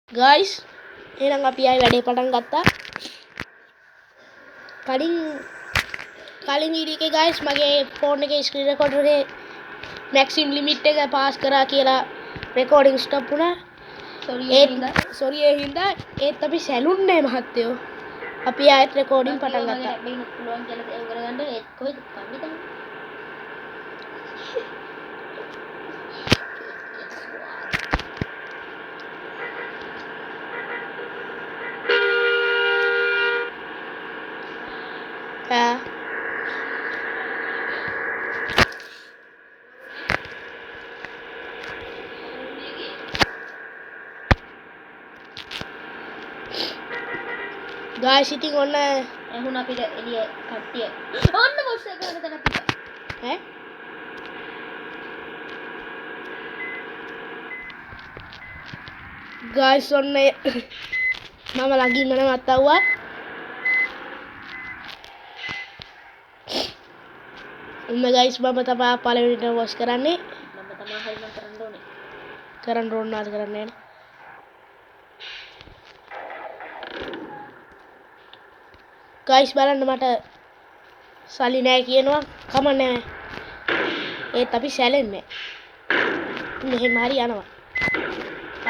guys එහෙනම් අපි ආයෙ වැඩේ පටන් ගත්තා. කලින් වීඩියෝ එකේ guys මගේ ෆෝන් එකේ ස්ක්‍රීන් රෙකෝඩර් එකේ maximum limit එක පාස් කරා කියලා recording stop වුණා. sorry ඒ හින්දා ඒත් අපි සැලුන්නේ මහත්තයෝ. අපි ආයෙත් recording පටන් ගත්තා. පුළුවන් කියලා ඒක කරගන්න ඒත් කොහෙද කන්නේ guys ඉතින් ඔන්න එහුණ අපිට එළිය කට්ටිය ඔන්න බොස් එක ගන්න තැනක් තිබ්බා ඈ guys ඔන්න මම ළඟින් යනවත් ආවා ඔන්න guys මම තමයි පළවෙනිට වොස් කරන්නේ මම තමයි හරිම කරන්න ඕනේ කරන්න guys බලන්න මට සල්ලි නැහැ කියනවා කමන්නේ ඒත් අපි සැලෙන්නේ මෙහෙම හරි යනවා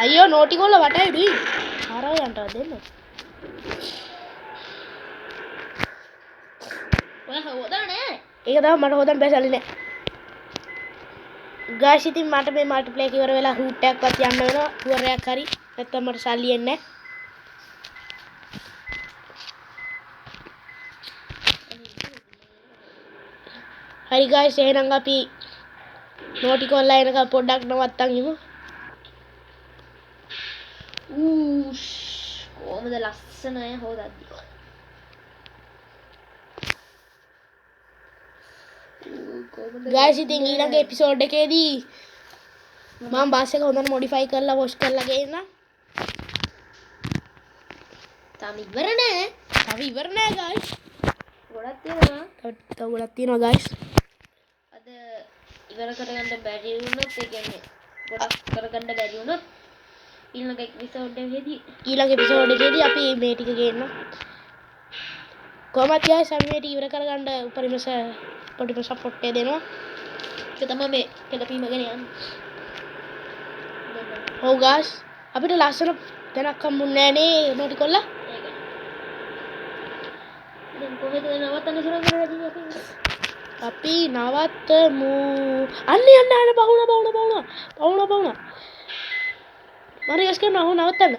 අයියෝ නෝටි කොල්ල වටයි දුයි හරව යන්ටව දෙන්න ඔය හොදන්නේ ඒක තමයි මට හොදන්න බෑ සල්ලි නැහැ guys ඉතින් මට මේ මල්ටිප්ලේ එක ඉවර වෙලා රූට් එකක්වත් යන්න වෙනවා ටුවරයක් හරි නැත්නම් මට සල්ලි එන්නේ නැහැ හරි guys එහෙනම් අපි නෝටි කොල්ලා එනකම් පොඩ්ඩක් නවත්තන් ඉමු කොහමද ලස්සන අය හොදද්දි guys ඉතින් ඊළඟ එපිසෝඩ් එකේදී මම බස් එක හොඳට මොඩිෆයි කරලා වොෂ් කරලා ගේන්න තාම ඉවර නෑ guys ගොඩක් තියෙනවා guys අද ඉවර කරගන්න බැරි වුණොත් ඒ කියන්නේ ගොඩක් කරගන්න බැරි වුණොත් ඊළඟ එපිසෝඩ් එකේදී අපි මේ ටික ගේන්න කොහොමද guys අපි මේ ටික ඉවර කරගන්න උපරිම සපෝට් එක දෙනවා ඒක තමයි මේ කෙලපීම ගැන යන්නේ ඔව් guys අපිට ලස්සන තැනක් හම්බුන්නේ නෑනේ නෝටි කොල්ලා දැන් කොහෙද නවත්තන්න සුරංග රජිනේ අපි නවත්තමු අන්න බහුණ මම රියස් කරනවා නවත්තන්න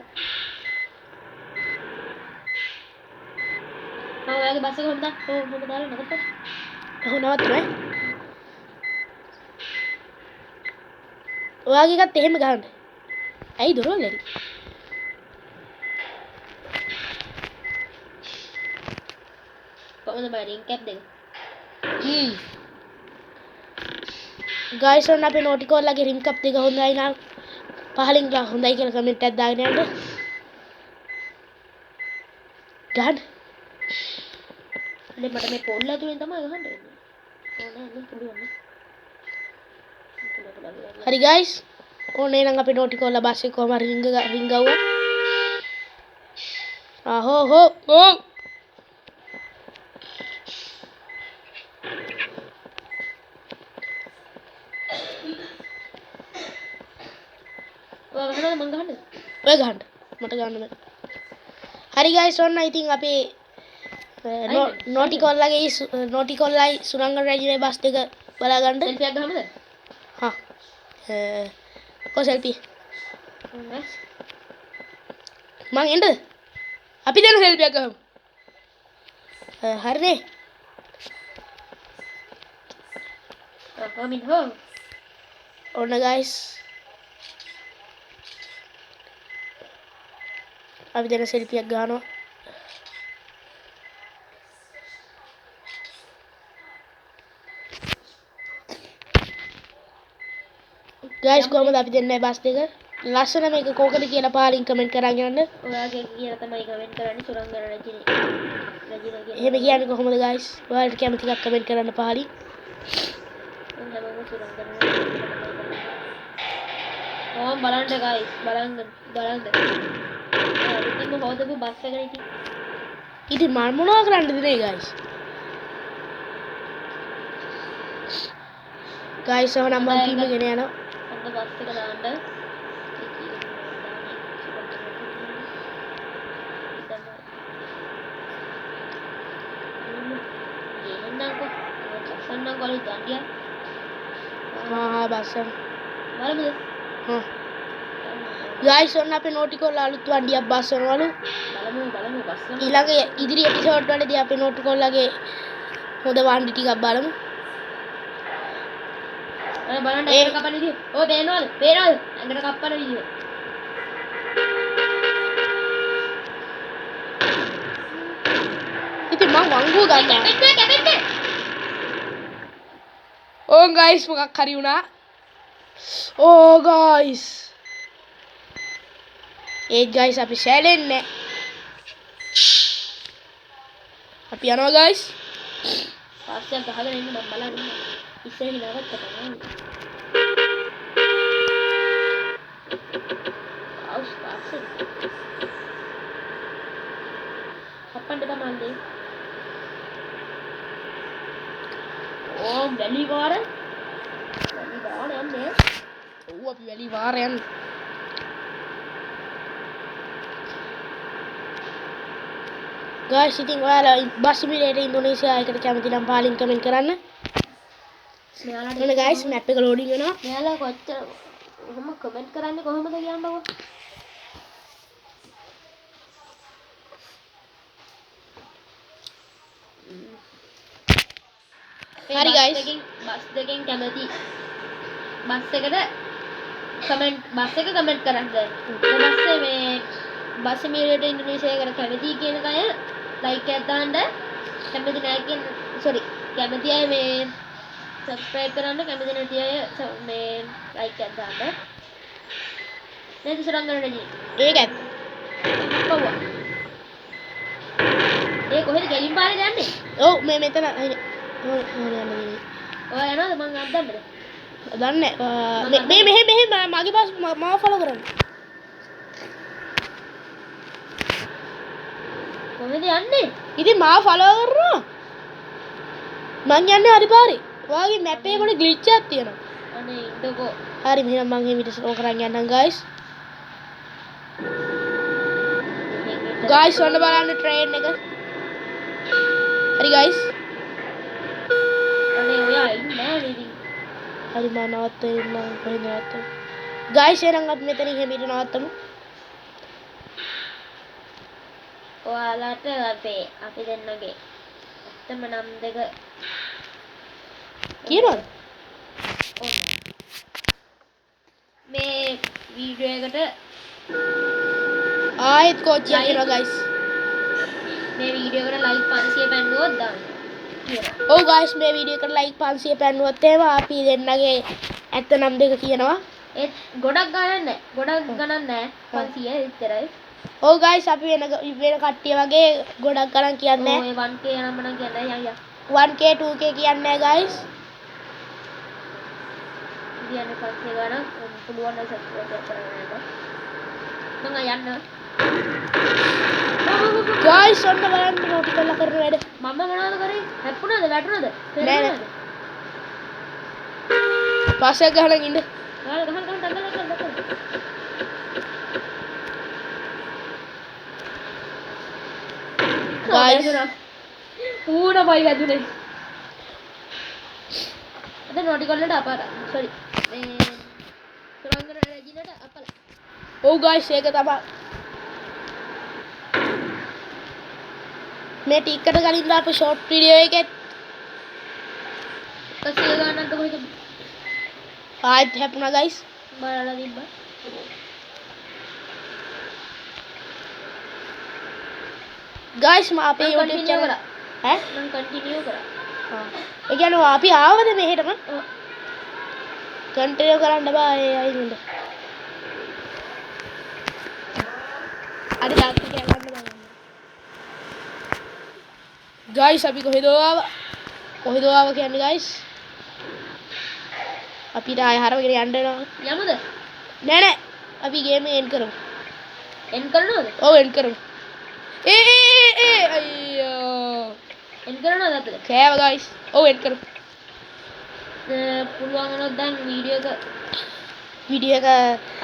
ඔයාගේ බස් එක හොඳ මොකද දාලා නවත්තන්න නවත්තමු ඔයාගේ එකත් එහෙම ගහන්න ඇයි දොරවල් ඇරි කොහොමද බයි රින් කැප් දෙක guys ඔන්න අපේ නෝටි කොල්ලාගේ රින් කැප් දෙක හොඳයි නම් පහලින් හොඳයි කියලා කමෙන්ට් එකක් දාගෙන යන්න ගන්න මට මේ පොල් ඇතුලෙන් තමයි ගහන්න වෙන්නේ හරි guys ඕනේ නම් අපේ නෝටි කොල්ලා බස් එක කොහම රින් ගවුවා ආහෝ ඔව් ඔය ගහන්න මට ගන්න බෑ හරි guys ඔන්න ඉතින් අපි නෝටි කොල්ලායි සුරංග රජිනේ බස් දෙක බලා ගන්න සෙල්ෆියක් ගහමුද හා කො සෙල්ෆි මං එන්නද අපි දැන් සෙල්ෆියක් ගහමු හරිනේ ඔන්න guys අපි දැන් සෙල්ෆියක් ගන්නවා guys කොහමද අපි දෙන්නේ බස් දෙක ලස්සන මේක කෝකද කියලා පහලින් කමෙන්ට් කරන් යන්න ඔයාගේ කියලා තමයි කමෙන්ට් කරන්නේ සුරංගන රජිනේ එහෙම කියන්නේ කොහමද guys ඔයාලට කැමති එකක් කමෙන්ට් කරන්න පහලින් ඕම් බලන්න guys බලන්න ඉතින් හොදපු බස් එකනේ ඉතින් මම මොනවා කරන්නද නේ guys එහෙනම් මම ටීම් එක ගෙන යනවා අන්න බස් එක දාන්න සන්නම් කොලේ ගියා හා බස්සන් බලමුද guys ඔන්න අපේ නෝටිකෝල් අලුත් වண்டிයක් බස්සනවලු බලමු බස්සන ඊළඟ ඉදිරි එපිසෝඩ් වලදී අපේ නෝටිකෝල්ලාගේ හොඳ වண்டி ටිකක් බලමු බලන්න ඒක කපන විදිය ඔය පේනවද ඇඟට කපන විදිය ඉතින් මං වංගුව ගන්නවා කැපෙන්නේ ඕන් guys මොකක් හරි වුණා ඕ guys ඒ guys අපි සැලෙන්නේ අපි යනවා guys පාස්යක් ගහගෙන ඉන්න මම බලන්න ඉස්සෙහි නවත් තමයි අවුස් පාස්සේ කපන්න තමයි ඕම් වැලි වාර යන්නේ ඔව් අපි වැලි වාර යන්න guys ඉතින් ඔයාලා බස් සිමිලේටර් ඉන්දුනීසියා එකට කැමති නම් පාලින් කමෙන්ට් කරන්න මෙයාලට එන්න guys මැප් එක ලෝඩින් වෙනවා මෙයාලා කොච්චර ඔහොම කමෙන්ට් කරන්නේ කොහොමද කියන්නකෝ හරි guys බස් දෙකෙන් කැමති බස් එකට කමෙන්ට් බස් එක කමෙන්ට් කරන්න ඊපස්සේ මේ බස් සිමිලේටර් ඉන්දුනීසියා එකට කැමති කියන අය ලයික් එකක් දාන්න කැමති නැහැ කියන සෝරි කැමති අය මේ subscribe කරන්න කැමති නැති අය මේ like එකක් දාන්න නේද සරංගනඩි ඒකත් කොහොම ඒ කොහෙද ගෙලින් පාරේ යන්නේ ඔව් මේ මෙතන ඔය ඔය යනවාද මං අද්දන්නද දන්නේ මේ මෙහෙ මගේ බස් මාව ෆලෝ කරන්න කොහෙද යන්නේ ඉතින් මාව ෆලෝ කරනවා මං යන්නේ හරි පාරේ ඔයාගේ මැප් එකේ මොන ග්ලිච් එකක් තියෙනවා අනේ ඉන්නකෝ හරි මෙහෙනම් මං මේ විදිහට ස්ලෝ කරන් යන්නම් guys ඔන්න බලන්න ට්‍රේන් එක හරි guys අනේ ඔයා ඉන්නේ නේද හරි මම නවත්තන්න කොහෙද නවත්තන්නේ guys එහෙනම් අපි මෙතනින් හැමීට නවත්තමු ඔයාලට අපි දෙන්නගේ ඇත්තම නම් දෙක කියනවද මේ වීඩියෝ එකට ආයෙත් කෝච්චියක් එනවා guys මේ වීඩියෝ එකට ලයික් 500 පැන්නුවොත් දාන්න කියලා. ඔව් guys මේ වීඩියෝ එකට ලයික් 500 පැන්නුවොත් එහෙම අපි දෙන්නගේ ඇත්ත නම් දෙක කියනවා ඒත් ගොඩක් ගණන් නැහැ. ගොඩක් ගණන් නැහැ. 500 විතරයි. ඔව් guys අපි වෙන කට්ටිය වගේ ගොඩක් ගණන් කියන්නේ ඔය 1k නම් නම් කියන්නේ යන්න. 1k 2k කියන්නේ guys කියන්නේ 500 ගණන් පුළුවන් නම් සබ්ස්ක්‍රයිබ් කරන්න. මම යන්න. guys ඔන්න බලන්න නෝටිකල් කරන වැඩ මම මොනවද කරේ? හැප්පුණාද? වැටුණාද? නෑ පස්සේ ගහන ඉන්න ගහන්න guys ඌන බයි වැදුනේ. අද නෝටිකල් වලට අපාර. sorry. මේ සුරංගන රජිනට අපල. ඔව් guys ඒක තමයි මේ ටිකට කලින් දාපු ෂෝට් වීඩියෝ එකෙත් 100 ගණන්ට කොහෙද ආයෙත් හැපුණා guys බලලා තිබ්බා. guys මම අපේ YouTube channel ඈ මම කන්ටිනියු කරා. ඒ කියන්නේ අපි ආවද මෙහෙටම කන්ටිනියු කරන්න බෑ අයින්ද අර දාපු කියලා ගන්න බෑ guys අපි කොහෙද ආවා කියන්නේ guys අපිට ආය හරවගෙන යන්න වෙනවා යමුද? නෑ නෑ අපි ගේම එන් කරමු. එන් කරනවද? ඔව් එන් කරමු. අයියෝ. එන් කරනවද අපිට? කෑව guys. ඔව් එන් කරමු. පුළුවන් වුණොත් දැන් වීඩියෝ එක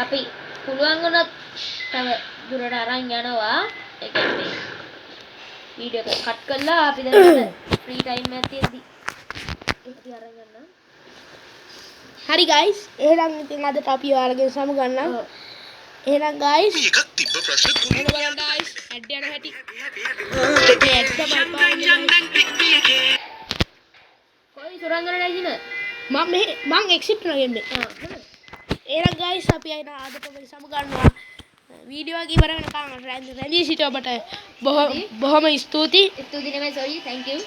අපි පුළුවන් වුණොත් තව දුරට අරන් යනවා. ඒ කියන්නේ වීඩියෝ එක කට් කරලා අපි දැන් ෆ්‍රී ටයිම් එකක් තියෙද්දි අපි අරන් යනවා. හරි guys. එහෙනම් ඉතින් අදට අපි ඔයාලගෙන් සමු ගන්නම්. එහෙනම් guys එකක් තිබ්බ ප්‍රශ්න ඔන්න බලන්න guys. ඇඩ් යන හැටි. මේ ඇඩ් තමයි පාන්නේ. කොයි සුරංගන නැගින? මම එක්සිට් නගෙන්නේ. එහෙනම් guys අපි අයින අදට මේ සමු ගන්නවා. වීඩියෝ එක ඉවර වෙනකන් රැඳී සිට ඔබට බොහොම ස්තුතියි. ස්තුති නෙමෙයි sorry thank you.